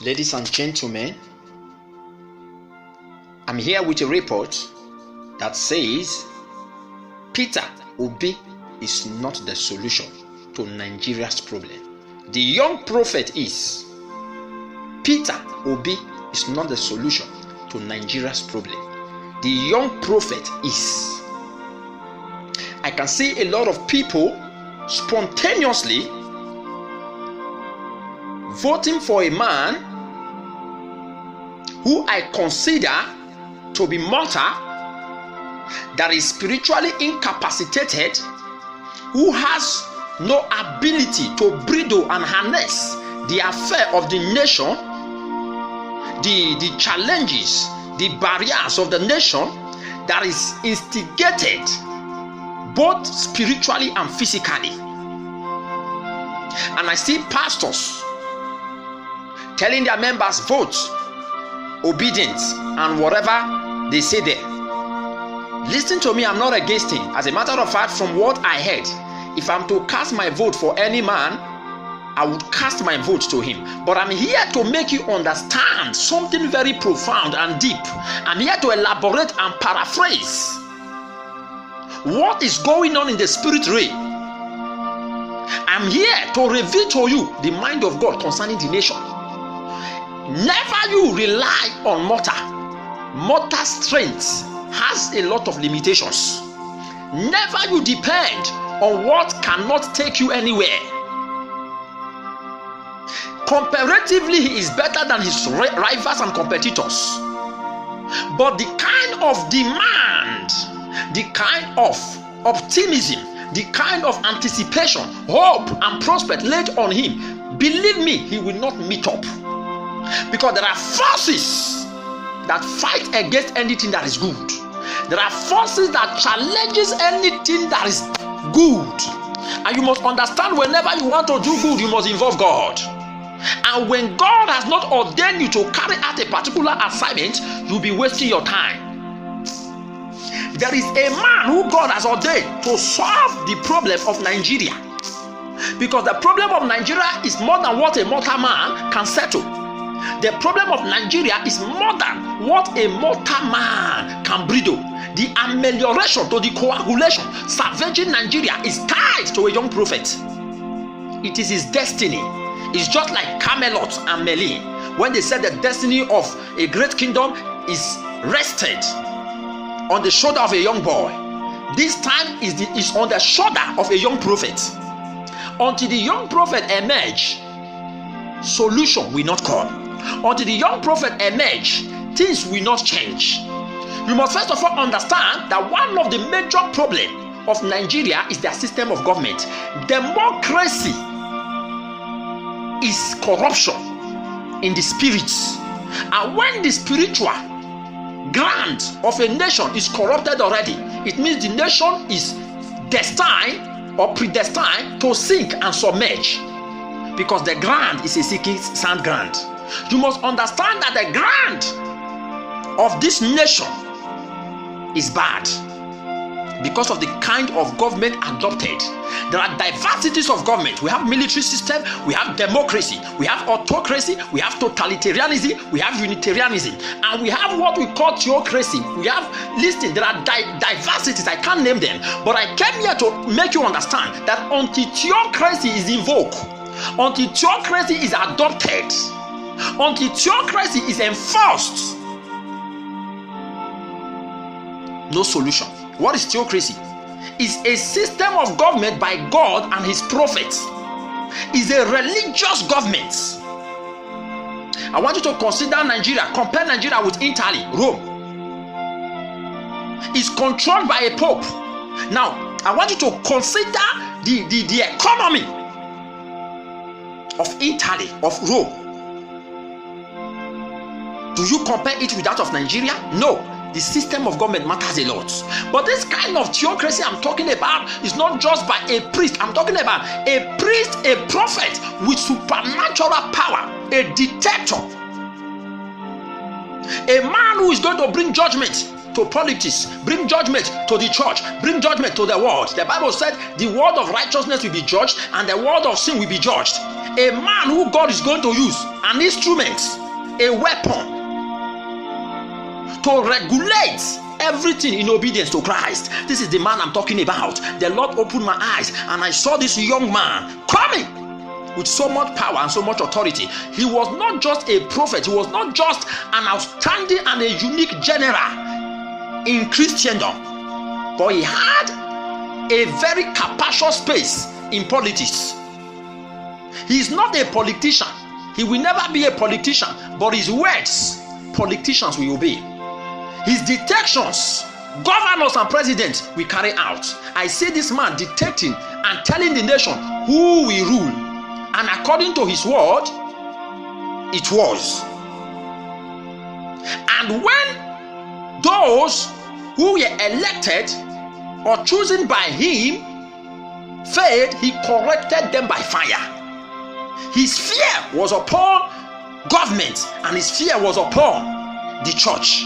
Ladies and gentlemen, I'm here with a report that says Peter Obi is not the solution to Nigeria's problem. The young prophet is. Peter Obi is not the solution to Nigeria's problem. The young prophet is. I can see a lot of people spontaneously voting for a man who I consider to be mortal, that is spiritually incapacitated, who has no ability to bridle and harness the affair of the nation, the challenges, the barriers of the nation, that is instigated both spiritually and physically. And I see pastors telling their members vote, obedience, and whatever they say there. Listen to me, I'm not against him. As a matter of fact, from what I heard, if I'm to cast my vote for any man, I would cast my vote to him. But I'm here to make you understand something very profound and deep. I'm here to elaborate and paraphrase what is going on in the spirit realm. I'm here to reveal to you the mind of God concerning the nation. Never you rely on mortal. Mortal strength has a lot of limitations. Never you depend on what cannot take you anywhere. Comparatively, he is better than his rivals and competitors. But the kind of demand, the kind of optimism, the kind of anticipation, hope, and prospect laid on him, believe me, he will not meet up. Because there are forces that fight against anything that is good. There are forces that challenges anything that is good. And you must understand, whenever you want to do good, you must involve God. And when God has not ordained you to carry out a particular assignment, you'll be wasting your time. There is a man who God has ordained to solve the problem of Nigeria. Because the problem of Nigeria is more than what a mortal man can settle. The problem of Nigeria is more than what a mortal man can bridle. The amelioration to the coagulation, salvaging Nigeria is tied to a young prophet. It is his destiny. It's just like Camelot and Merlin, when they said the destiny of a great kingdom is rested on the shoulder of a young boy. This time is on the shoulder of a young prophet. Until the young prophet emerge, solution will not come. Until the young prophet emerge, things will not change. You must first of all understand that one of the major problems of Nigeria is their system of government. Democracy is corruption in the spirits. And when the spiritual grant of a nation is corrupted already, it means the nation is destined or predestined to sink and submerge. Because the ground is a sinking sand ground. You must understand that the ground of this nation is bad because of the kind of government adopted. There are diversities of government. We have military system, we have democracy, we have autocracy, we have totalitarianism, we have unitarianism, and we have what we call theocracy. We have, listen, there are diversities, I can't name them, but I came here to make you understand that until theocracy is invoked, until theocracy is adopted, until theocracy is enforced, no solution. What is theocracy? It's a system of government by God and his prophets. It's a religious government. I want you to consider Nigeria, compare Nigeria with Italy, Rome. It's controlled by a pope. Now, I want you to consider the economy of Italy, of Rome. Do you compare it with that of Nigeria? No. The system of government matters a lot. But this kind of theocracy I'm talking about is not just by a priest. I'm talking about a priest, a prophet with supernatural power, a detector, a man who is going to bring judgment to politics, bring judgment to the church, bring judgment to the world. The Bible said the word of righteousness will be judged and the word of sin will be judged. a man who God is going to use, an instrument, a weapon to regulate everything in obedience to Christ. This is the man I'm talking about. The Lord opened my eyes and I saw this young man coming with so much power and so much authority. He was not just a prophet, he was not just an outstanding and a unique general in Christendom, but he had a very capacious space in politics. He is not a politician. He will never be a politician, but his words, politicians will obey. His detections, governors and presidents will carry out. I see this man detecting and telling the nation who will rule. And according to his word, it was. And when those who were elected or chosen by him failed, he corrected them by fire. His fear was upon government and his fear was upon the church.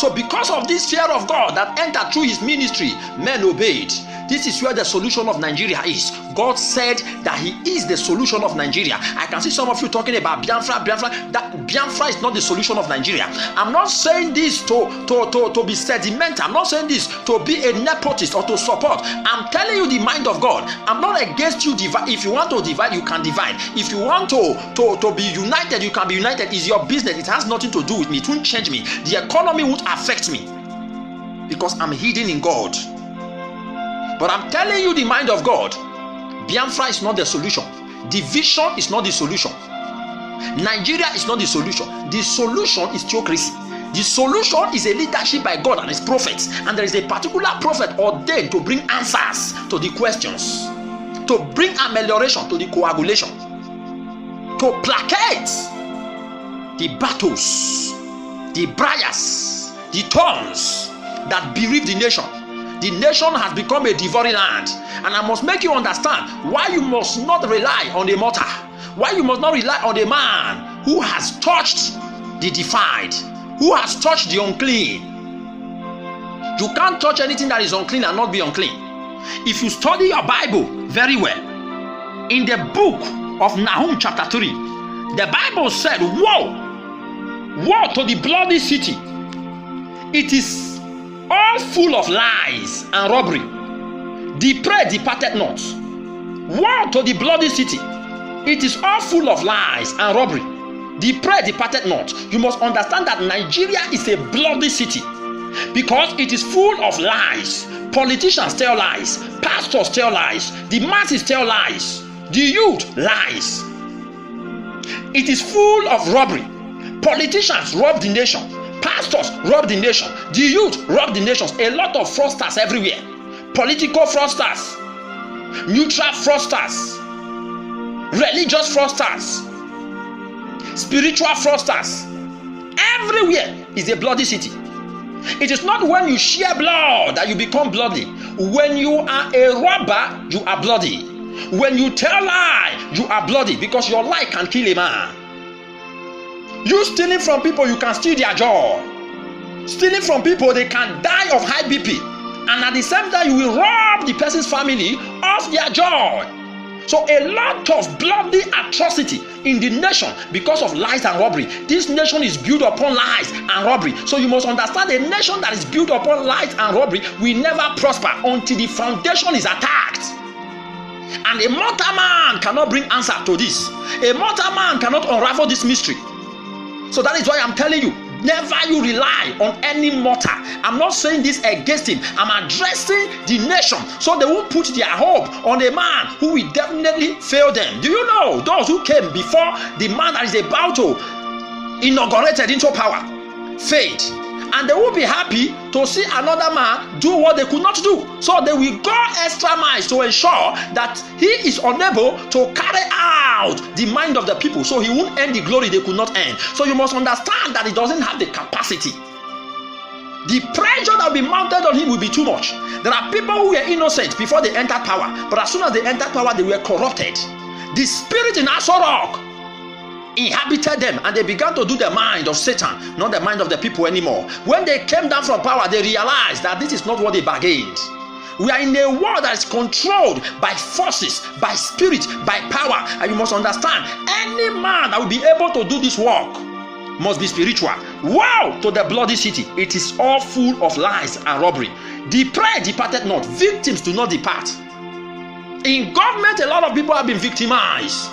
So because of this fear of God that entered through his ministry, men obeyed. This is where the solution of Nigeria is. God said that he is the solution of Nigeria. I can see some of you talking about Biafra. That Biafra is not the solution of Nigeria. I'm not saying this to be sedimental. I'm not saying this to be a nepotist or to support. I'm telling you the mind of God. I'm not against you. If you want to divide, you can divide. If you want to be united, you can be united. It's your business. It has nothing to do with me. It won't change me. The economy won't affect me because I'm hidden in God. But I'm telling you the mind of God. Biafra is not the solution. Division is not the solution. Nigeria is not the solution. The solution is theocracy. The solution is a leadership by God and his prophets. And there is a particular prophet ordained to bring answers to the questions, to bring amelioration to the coagulation, to placate the battles, the briars, the thorns that bereave the nation. The nation has become a devouring land, and I must make you understand why you must not rely on a mortar, why you must not rely on a man who has touched the defiled, who has touched the unclean. You can't touch anything that is unclean and not be unclean. If you study your Bible very well, in the book of Nahum chapter 3, the Bible said, woe to the bloody city. It is all full of lies and robbery. The prey departed not. Woe to the bloody city. It is all full of lies and robbery. The prey departed not. You must understand that Nigeria is a bloody city because it is full of lies. Politicians tell lies. Pastors tell lies. The masses tell lies. The youth lies. It is full of robbery. Politicians rob the nation. Pastors rob the nation. The youth rob the nations. A lot of fraudsters everywhere. Political fraudsters, neutral fraudsters, religious fraudsters, spiritual fraudsters. Everywhere is a bloody city. It is not when you share blood that you become bloody. When you are a robber, you are bloody. When you tell lie, you are bloody because your lie can kill a man. You stealing from people, you can steal their joy. Stealing from people, they can die of high BP. And at the same time, you will rob the person's family of their joy. So a lot of bloody atrocity in the nation because of lies and robbery. This nation is built upon lies and robbery. So you must understand a nation that is built upon lies and robbery will never prosper until the foundation is attacked. And a mortal man cannot bring answer to this. A mortal man cannot unravel this mystery. So that is why I'm telling you, never you rely on any mortal. I'm not saying this against him. I'm addressing the nation so they won't put their hope on a man who will definitely fail them. Do you know those who came before the man that is about to inaugurate into power failed? And they will be happy to see another man do what they could not do. So they will go extra miles to ensure that he is unable to carry out the mind of the people. So he won't earn the glory they could not earn. So you must understand that he doesn't have the capacity. The pressure that will be mounted on him will be too much. There are people who were innocent before they entered power. But as soon as they entered power, they were corrupted. The spirit in Asorok inhabited them and they began to do the mind of Satan, not the mind of the people anymore. When they came down from power, they realized that this is not what they bargained. We are in a world that is controlled by forces, by spirit, by power. And you must understand, any man that will be able to do this work must be spiritual. Woe to the bloody city. It is all full of lies and robbery. The prey departed not. Victims do not depart. In government, a lot of people have been victimized.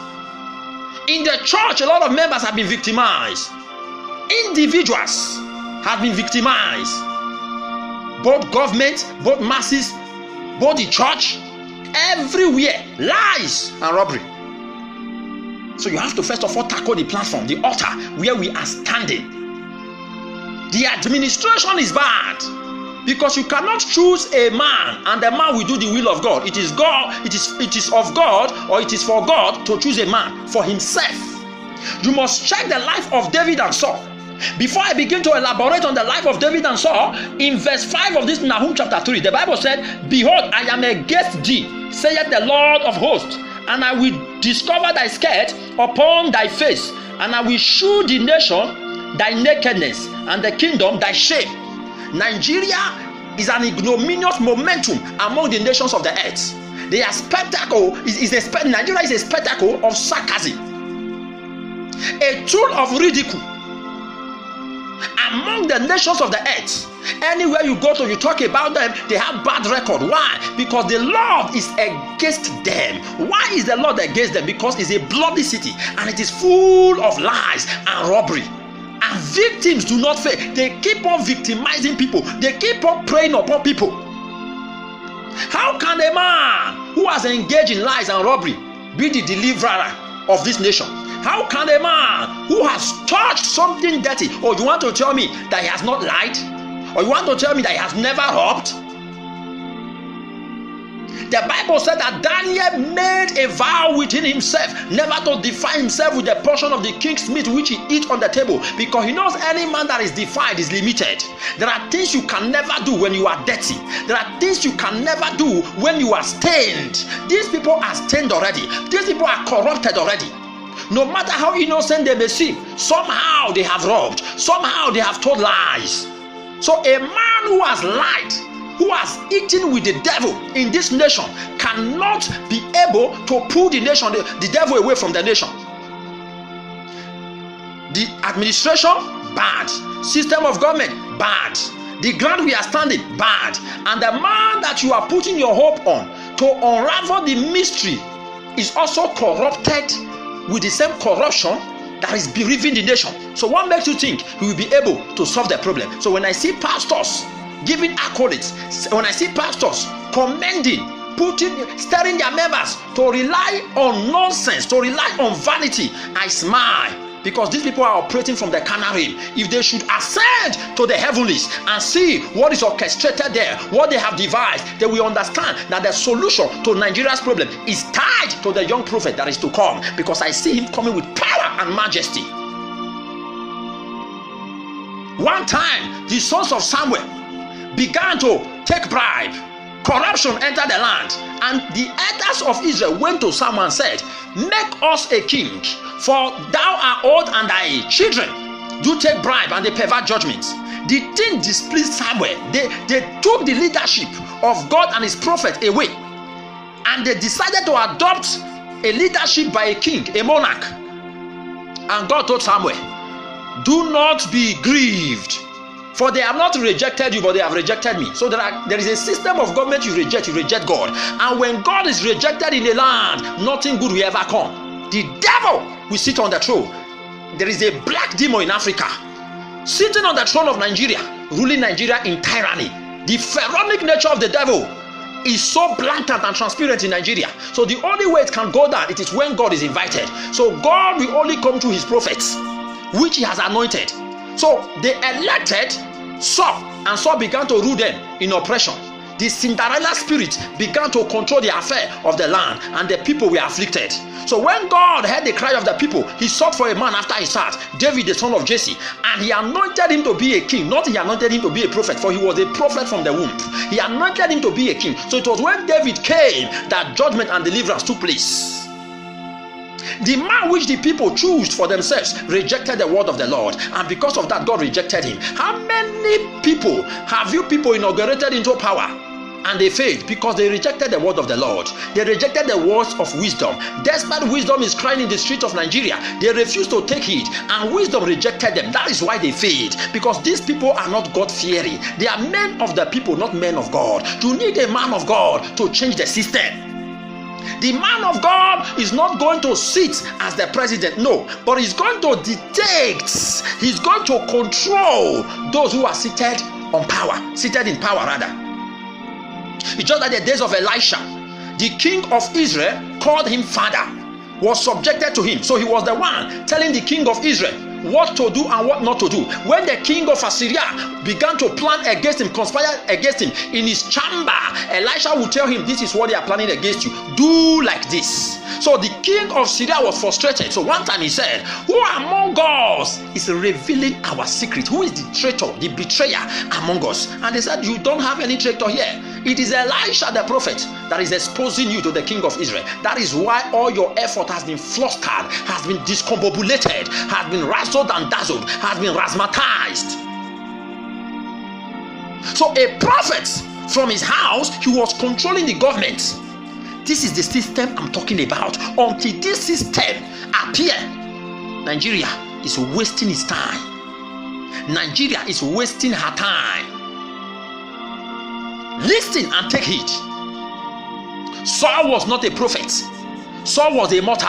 In the church, a lot of members have been victimized. Individuals have been victimized. Both government, both masses, both the church, everywhere, lies and robbery. So you have to first of all tackle the platform, the altar where we are standing. The administration is bad because you cannot choose a man and the man will do the will of God. It is God, it is of God, or it is for God to choose a man for himself. You must check the life of David and Saul. Before I begin to elaborate on the life of David and Saul, in verse 5 of this Nahum chapter 3, the Bible said, "Behold, I am against thee, saith the Lord of hosts, and I will discover thy skirt upon thy face, and I will shew the nation thy nakedness, and the kingdom thy shame." Nigeria is an ignominious momentum among the nations of the earth. Their spectacle Nigeria is a spectacle of sarcasm, a tool of ridicule among the nations of the earth. Anywhere you go to, you talk about them, they have bad record. Why? Because the Lord is against them. Why is the Lord against them? Because it's a bloody city and it is full of lies and robbery. And victims do not fail. They keep on victimizing people. They keep on preying upon people. How can a man who has engaged in lies and robbery be the deliverer of this nation? How can a man who has touched something dirty, or you want to tell me that he has not lied? Or you want to tell me that he has never robbed? The Bible said that Daniel made a vow within himself never to defile himself with the portion of the king's meat which he eat on the table, because he knows any man that is defiled is limited. There are things you can never do when you are dirty. There are things you can never do when you are stained. These people are stained already. These people are corrupted already. No matter how innocent they may seem, somehow they have robbed. Somehow they have told lies. So a man who has lied, who has eaten with the devil in this nation, cannot be able to pull the nation, the devil away from the nation. The administration, bad. System of government, bad. The ground we are standing, bad. And the man that you are putting your hope on to unravel the mystery is also corrupted with the same corruption that is bereaving the nation. So what makes you think he will be able to solve the problem? So when I see pastors giving accolades, when I see pastors commending, stirring their members to rely on nonsense, to rely on vanity, I smile, because these people are operating from the carnal realm. If they should ascend to the heavenlies and see what is orchestrated there, what they have devised, they will understand that the solution to Nigeria's problem is tied to the young prophet that is to come, because I see him coming with power and majesty. One time, the sons of Samuel began to take bribe. Corruption entered the land, and the elders of Israel went to Samuel and said, "Make us a king, for thou art old and thy children do take bribe and they pervert judgments." The thing displeased Samuel. They took the leadership of God and his prophet away, and they decided to adopt a leadership by a king, a monarch. And God told Samuel, "Do not be grieved, for they have not rejected you, but they have rejected me." So there is a system of government you reject God. And when God is rejected in a land, nothing good will ever come. The devil will sit on the throne. There is a black demon in Africa sitting on the throne of Nigeria, ruling Nigeria in tyranny. The pharaonic nature of the devil is so blatant and transparent in Nigeria. So the only way it can go down, it is when God is invited. So God will only come through his prophets, which he has anointed. So they elected Saul, and Saul began to rule them in oppression. The Cinderella spirit began to control the affair of the land, and the people were afflicted. So when God heard the cry of the people, he sought for a man after his heart, David the son of Jesse, and he anointed him to be a king. Not he anointed him to be a prophet, for he was a prophet from the womb. He anointed him to be a king. So it was when David came that judgment and deliverance took place. The man which the people chose for themselves rejected the word of the Lord, and because of that, God rejected him. How many people have you inaugurated into power, And they failed because they rejected the word of the Lord. They rejected the words of wisdom. Despite wisdom is crying in the street of Nigeria, they refused to take it, and wisdom rejected them. That is why they failed, because these people are not God-fearing. They are men of the people, not men of God. You need a man of God to change the system. The man of God is not going to sit as the president, no, but he's going to dictate. He's going to control those who are seated in power rather. It's just that the days of Elisha, the king of Israel called him father, was subjected to him. So he was the one telling the king of Israel what to do and what not to do. When the king of Assyria began to plan against him, conspire against him in his chamber, Elisha would tell him, this is what they are planning against you. Do like this. So the king of Syria was frustrated. So one time he said, who among us is revealing our secret? Who is the traitor, the betrayer among us? And they said, you don't have any traitor here. It is Elisha the prophet that is exposing you to the king of Israel. That is why all your effort has been flustered, has been discombobulated, has been razzled and dazzled, has been razzmatized. So a prophet from his house, he was controlling the government. This is the system I'm talking about. Until this system appear, Nigeria is wasting its time. Nigeria is wasting her time. Listen and take heed. Saul was not a prophet. Saul was a martyr.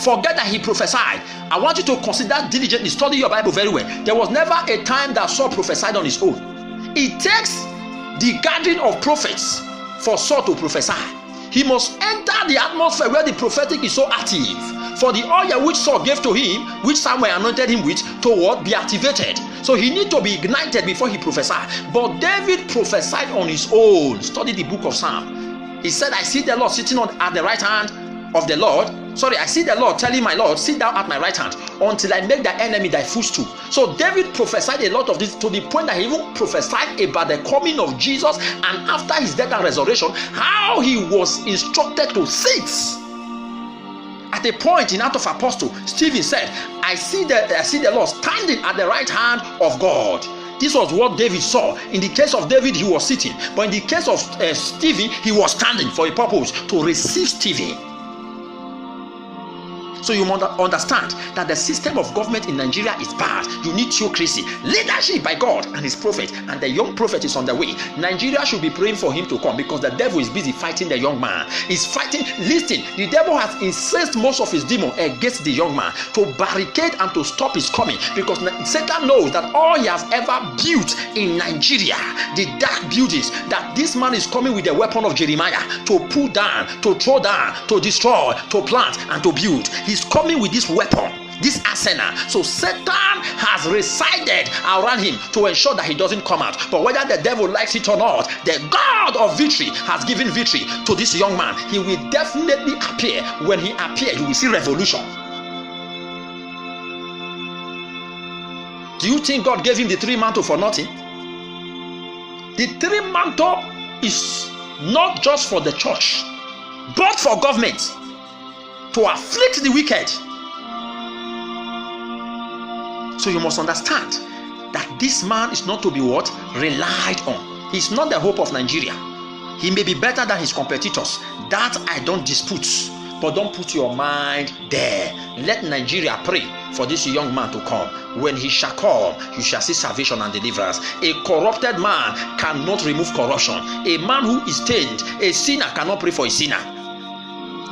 Forget that he prophesied. I want you to consider diligently, study your Bible very well. There was never a time that Saul prophesied on his own. It takes the gathering of prophets for Saul to prophesy. He must enter the atmosphere where the prophetic is so active, for the oil which Saul gave to him, which Samuel anointed him with, to what? Be activated. So he need to be ignited before he prophesied. But David prophesied on his own. Study the book of Psalm. He said, I see the Lord sitting at the right hand of the Lord. I see the Lord telling my Lord, sit down at my right hand until I make thy enemy thy footstool. So David prophesied a lot of this, to the point that he even prophesied about the coming of Jesus, and after his death and resurrection, how he was instructed to sit. At a point in Acts of Apostles, Stephen said, I see the Lord standing at the right hand of God. This was what David saw. In the case of David, he was sitting, but in the case of Stephen, he was standing for a purpose, to receive Stephen. So you must understand that the system of government in Nigeria is bad. You need theocracy, leadership by God and his prophet, and the young prophet is on the way. Nigeria should be praying for him to come, because the devil is busy fighting the young man. He's fighting. Listen, the devil has incensed most of his demons against the young man to barricade and to stop his coming, because Satan knows that all he has ever built in Nigeria, the dark buildings, that this man is coming with the weapon of Jeremiah to pull down, to throw down, to destroy, to plant, and to build. He's coming with this weapon, this arsenal. So Satan has resided around him to ensure that he doesn't come out. But whether the devil likes it or not, the God of victory has given victory to this young man. He will definitely appear. When he appears, you will see revolution. Do you think God gave him the three mantle for nothing? The three mantle is not just for the church, but for government, to afflict the wicked. So you must understand that this man is not to be what? Relied on. He's not the hope of Nigeria. He may be better than his competitors. That I don't dispute. But don't put your mind there. Let Nigeria pray for this young man to come. When he shall come, you shall see salvation and deliverance. A corrupted man cannot remove corruption. A man who is stained, a sinner cannot pray for a sinner.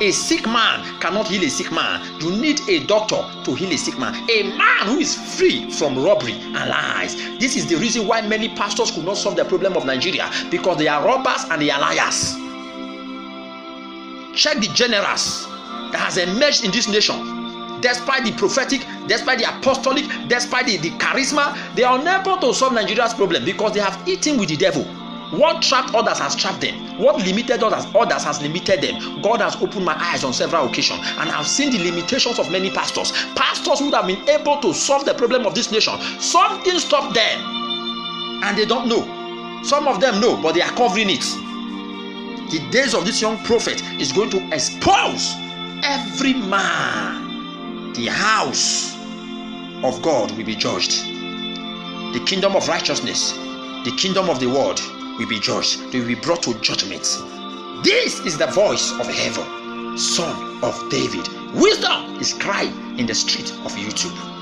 A sick man cannot heal a sick man. You need a doctor to heal a sick man. A man who is free from robbery and lies. This is the reason why many pastors could not solve the problem of Nigeria, because they are robbers and they are liars. Check the generals that has emerged in this nation. Despite the prophetic, despite the apostolic, despite the charisma, they are unable to solve Nigeria's problem, because they have eaten with the devil. What trapped others has trapped them. What limited others has limited them. God has opened my eyes on several occasions, and I've seen the limitations of many pastors. Pastors who have been able to solve the problem of this nation. Something stopped them, and they don't know. Some of them know, but they are covering it. The days of this young prophet is going to expose every man. The house of God will be judged. The kingdom of righteousness, the kingdom of the world, will be judged. They will be brought to judgment. This is the voice of heaven, Son of David. Wisdom is crying in the street of YouTube.